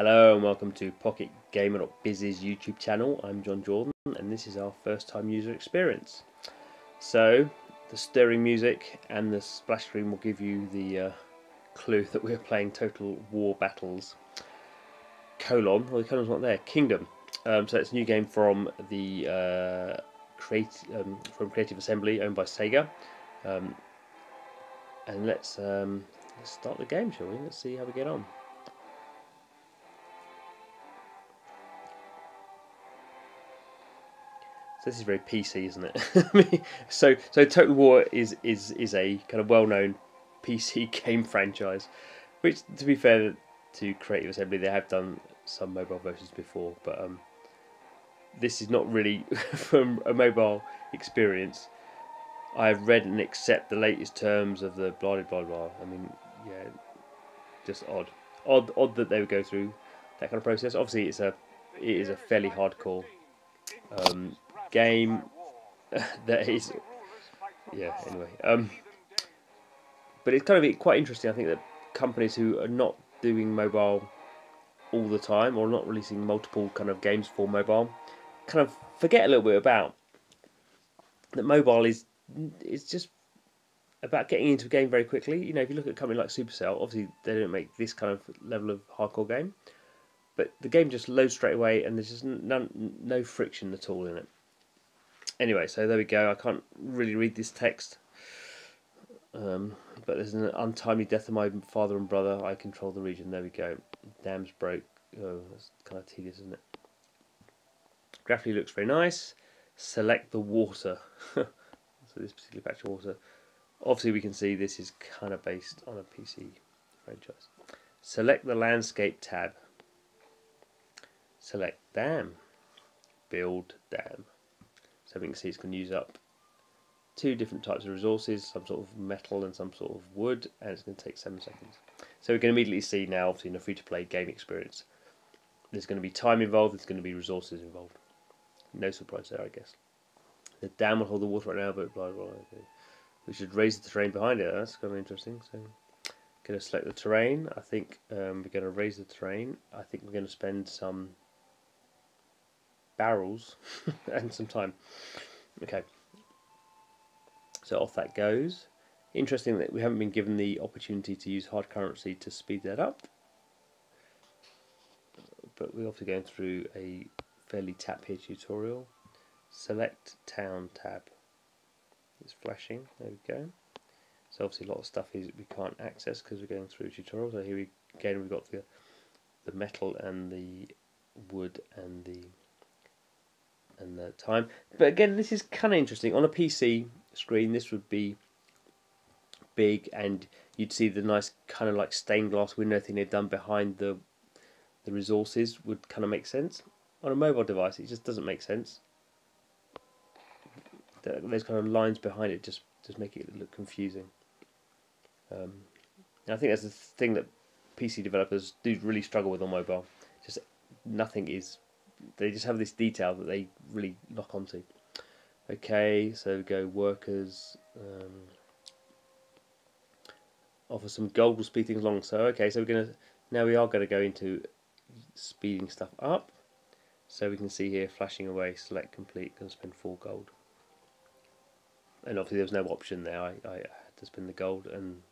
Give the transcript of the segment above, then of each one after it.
Hello and welcome to PocketGamer.biz's YouTube channel. I'm John Jordan and this is our first time user experience. So the stirring music and the splash screen will give you the clue that we're playing Total War Battles : well the colon's not there, Kingdom. So it's a new game from the Creative Assembly, owned by Sega. And let's start the game, shall we? Let's see how we get on. So this is very PC, isn't it? so Total War is a kind of well-known PC game franchise, which, to be fair to Creative Assembly, they have done some mobile versions before, but this is not really from a mobile experience. I've read and accept the latest terms of the blah blah blah. I mean, yeah, just odd that they would go through that kind of process. Obviously, it is a fairly hardcore game that is, yeah. Anyway, but it's kind of quite interesting. I think that companies who are not doing mobile all the time or not releasing multiple kind of games for mobile kind of forget a little bit about that. Mobile is just about getting into a game very quickly. You know, if you look at a company like Supercell, obviously they don't make this kind of level of hardcore game, but the game just loads straight away and there's just no friction at all in it. Anyway, so there we go. I can't really read this text, but there's an untimely death of my father and brother. I control the region. There we go. Dams broke. Oh, that's kind of tedious, isn't it? Graphically looks very nice. Select the water. So this particular patch of water. Obviously we can see this is kind of based on a PC franchise. Select the landscape tab. Select dam. Build dam. So we can see it's going to use up two different types of resources, some sort of metal and some sort of wood, and it's going to take 7 seconds. So we can immediately see now, obviously in a free-to-play game experience, there's going to be time involved, there's going to be resources involved. No surprise there, I guess. The dam will hold the water right now, but blah blah blah. Okay. We should raise the terrain behind it. That's kind of interesting. So, going to select the terrain. I think we're going to raise the terrain. I think we're going to spend some barrels and some time. Okay. So off that goes. Interesting that we haven't been given the opportunity to use hard currency to speed that up. But we're obviously going through a fairly tap here tutorial. Select town tab. It's flashing. There we go. So obviously a lot of stuff we can't access because we're going through a tutorial. So here we've got the metal and the wood and the time. But again, this is kind of interesting. On a PC screen, this would be big, and you'd see the nice kind of like stained glass window thing they've done behind the resources would kind of make sense. On a mobile device, it just doesn't make sense. Those kind of lines behind it just make it look confusing. And I think that's the thing that PC developers do really struggle with on mobile. Just nothing is. They just have this detail that they really lock onto. Okay, so we go workers. Offer some gold will speed things along. So okay, so we are going to go into speeding stuff up. So we can see here flashing away. Select complete. Going to spend 4 gold. And obviously there was no option there. I had to spend the gold and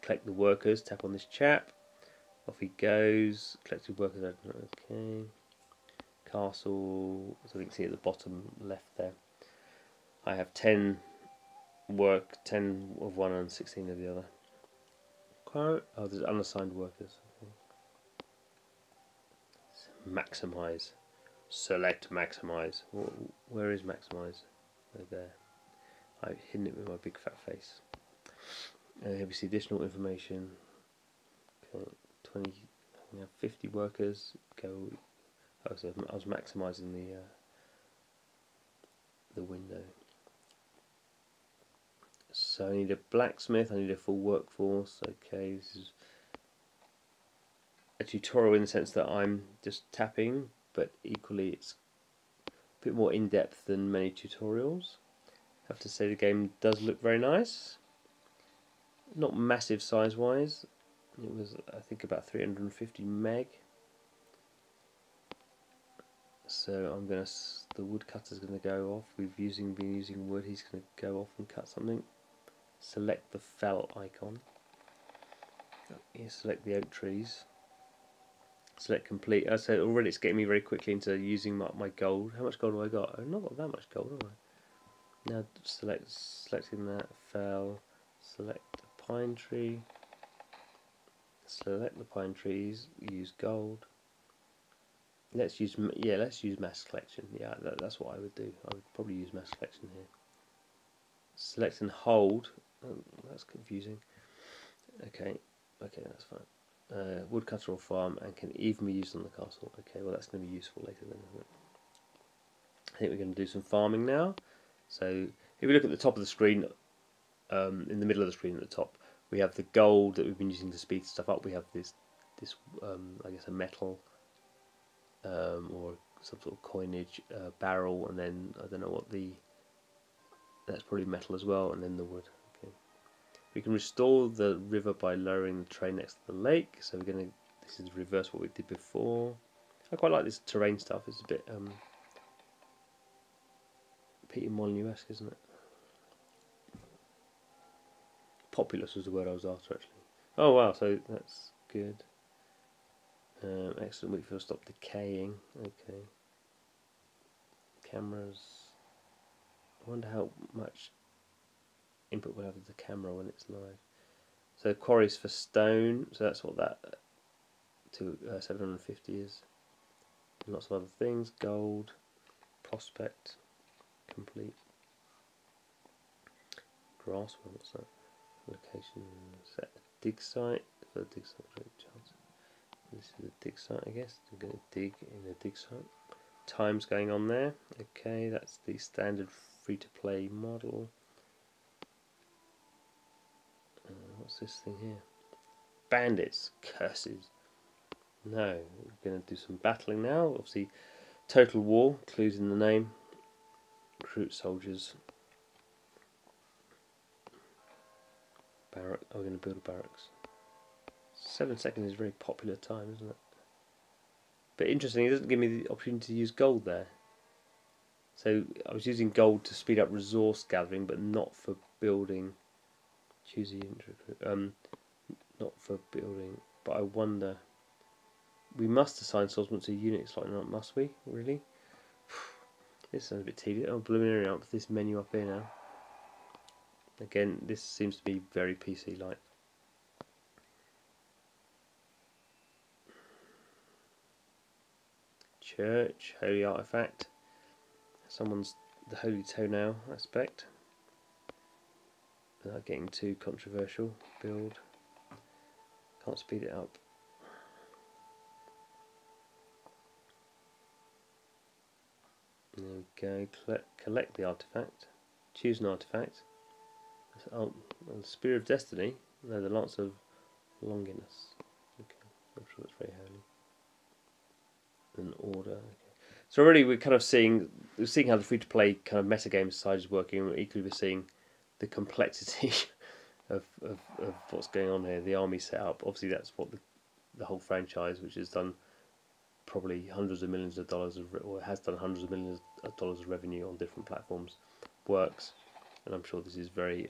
collect the workers. Tap on this chap. Off he goes. Collected workers. Okay. Castle. So we can see at the bottom left there. I have 10 of one and 16 of the other. Okay. Oh, there's unassigned workers. Okay. Maximize. Select maximize. Where is maximize? Oh, there. I've hidden it with my big fat face. Here we see additional information. Okay, 20. We have 50 workers. Go. Oh, so I was maximising the window. So I need a blacksmith. I need a full workforce. Okay, this is a tutorial in the sense that I'm just tapping, but equally it's a bit more in depth than many tutorials. I have to say the game does look very nice. Not massive size wise. It was, I think, about 350 meg. So I'm gonna, the woodcutter's gonna go off. Been using wood. He's gonna go off and cut something. Select the fell icon. You select the oak trees. Select complete. So already it's getting me very quickly into using my gold. How much gold have I got? I've not got that much gold, have I? Now selecting that fell. Select the pine tree. Select the pine trees. Use gold. Let's use mass collection. Yeah, that's what I would do. I would probably use mass collection here. Select and hold. Oh, that's confusing. Okay, that's fine. Woodcutter or farm, and can even be used on the castle. Okay, well that's going to be useful later then, isn't it? I think we're going to do some farming now. So if we look at the top of the screen, in the middle of the screen at the top, we have the gold that we've been using to speed stuff up. We have this I guess a metal or some sort of coinage barrel, and then I don't know what that's probably metal as well, and then the wood. Okay. We can restore the river by lowering the terrain next to the lake. So this is reverse what we did before. I quite like this terrain stuff. It's a bit Peter Molyneux-esque, isn't it? Populous was the word I was after, actually. Oh wow, so that's good. Excellent. Wait for it to stop decaying. Okay. Cameras. I wonder how much input we'll have of the camera when it's live. So quarries for stone. So that's what that 750 is. And lots of other things. Gold. Prospect. Complete. Grass. What's that? Location. Set a dig site. For dig site. Chance. This is a dig site, I guess. I'm going to dig in a dig site. Time's going on there. Okay, that's the standard free-to-play model. What's this thing here? Bandits. Curses. No, we're going to do some battling now. Obviously, total war, clues in the name. Recruit soldiers. Barrack. Oh, we're going to build a barracks. 7 seconds is a very popular time, isn't it? But interesting, it doesn't give me the opportunity to use gold there. So I was using gold to speed up resource gathering, but not for building. Choose the not for building. But I wonder. We must assign swordsmen to units like that, must we? Really? This sounds a bit tedious. Oh, preliminary up this menu up here now. Again, this seems to be very PC-like. Church, holy artifact. Someone's the holy toenail aspect. Without getting too controversial. Build. Can't speed it up. There we go. Collect the artifact. Choose an artifact. Oh, the Spear of Destiny. No, the Lance of Longinus. Okay, I'm sure that's very holy. An order. Okay. So already we're kind of seeing how the free-to-play kind of metagame side is working, and equally we're seeing the complexity of what's going on here. The army setup. Obviously, that's what the whole franchise, which has done probably hundreds of millions of dollars or has done hundreds of millions of dollars of revenue on different platforms, works. And I'm sure this is very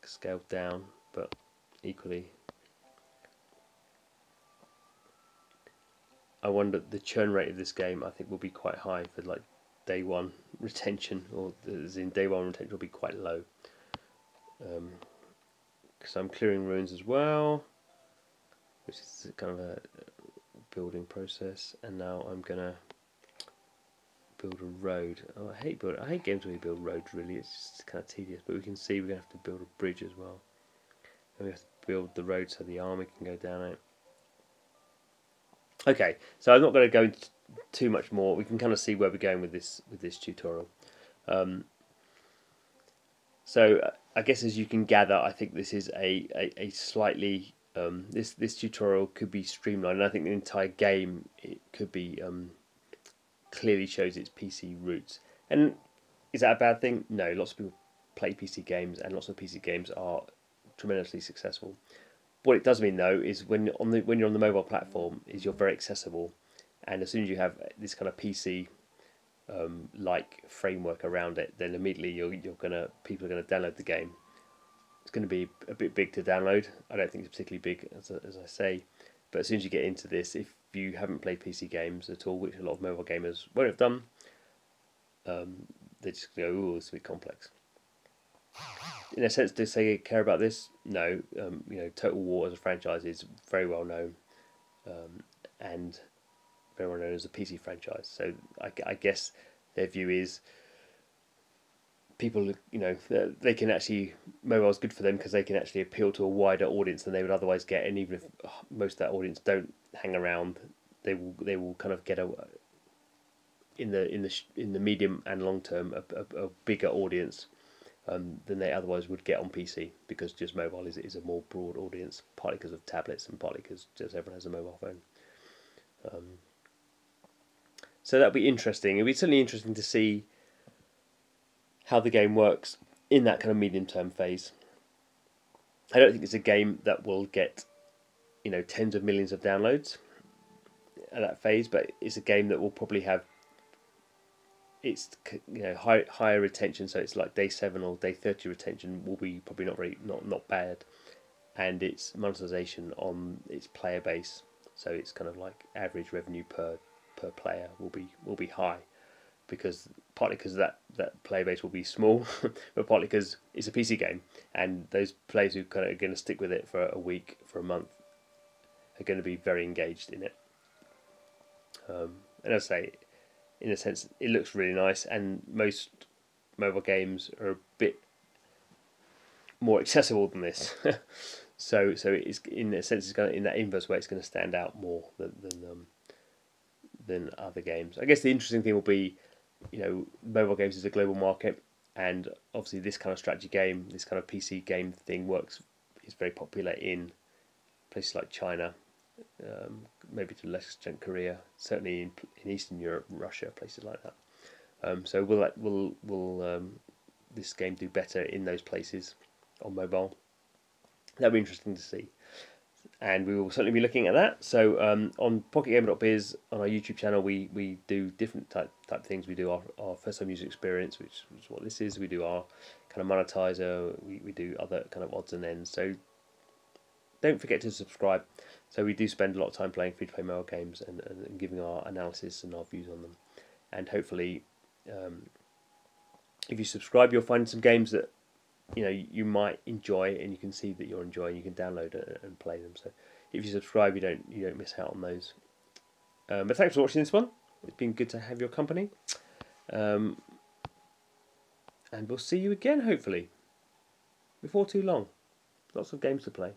scaled down, but equally. I wonder the churn rate of this game. I think will be quite high for like day one retention, or as in day one retention will be quite low. Because I'm clearing ruins as well, which is kind of a building process. And now I'm gonna build a road. Oh, I hate games where you build roads. Really, it's just kind of tedious. But we can see we're gonna have to build a bridge as well, and we have to build the road so the army can go down it. Okay, so I'm not going to go into too much more. We can kind of see where we're going with this tutorial. So I guess as you can gather, I think this is a slightly this tutorial could be streamlined. And I think the entire game it could be clearly shows its PC roots. And is that a bad thing? No, lots of people play PC games, and lots of PC games are tremendously successful. What it does mean though is when you're on the mobile platform, is you're very accessible, and as soon as you have this kind of PC like framework around it, then immediately people are gonna download the game. It's going to be a bit big to download. I don't think it's particularly big, as I say, but as soon as you get into this, if you haven't played PC games at all, which a lot of mobile gamers won't have done, they just go, "Oh, it's a bit complex." In a sense, do they care about this? No. Total War as a franchise is very well known, and very well known as a PC franchise. So I guess their view is people, they can actually, mobile is good for them because they can actually appeal to a wider audience than they would otherwise get. And even if most of that audience don't hang around, they will kind of get in the medium and long term a bigger audience than they otherwise would get on PC, because just mobile is a more broad audience, partly because of tablets and partly because just everyone has a mobile phone. So that'll be interesting. It'll be certainly interesting to see how the game works in that kind of medium term phase. I don't think it's a game that will get tens of millions of downloads at that phase, but it's a game that will probably have its higher retention. So it's like day 7 or day 30 retention will be probably not bad, and its monetization on its player base, so it's kind of like average revenue per player will be high, because partly because that player base will be small, but partly because it's a PC game, and those players who kind of are going to stick with it for a week, for a month, are going to be very engaged in it. And as I say, in a sense, it looks really nice, and most mobile games are a bit more accessible than this. so it's, in a sense, it's going to, in that inverse way, it's going to stand out more than other games. I guess the interesting thing will be, mobile games is a global market, and obviously this kind of strategy game, this kind of PC game thing is very popular in places like China, maybe to a lesser extent Korea, certainly in Eastern Europe, Russia, places like that. So will this game do better in those places on mobile? That'll be interesting to see, and we will certainly be looking at that. So on pocketgamer.biz, on our YouTube channel, we do different type things. We do our first time user experience, which is what this is. We do our kind of monetizer. We do other kind of odds and ends. So don't forget to subscribe. So we do spend a lot of time playing free-to-play mobile games and giving our analysis and our views on them. And hopefully, if you subscribe, you'll find some games that you might enjoy, and you can see that you're enjoying. You can download and play them. So if you subscribe, you don't miss out on those. But thanks for watching this one. It's been good to have your company. And we'll see you again, hopefully, before too long. Lots of games to play.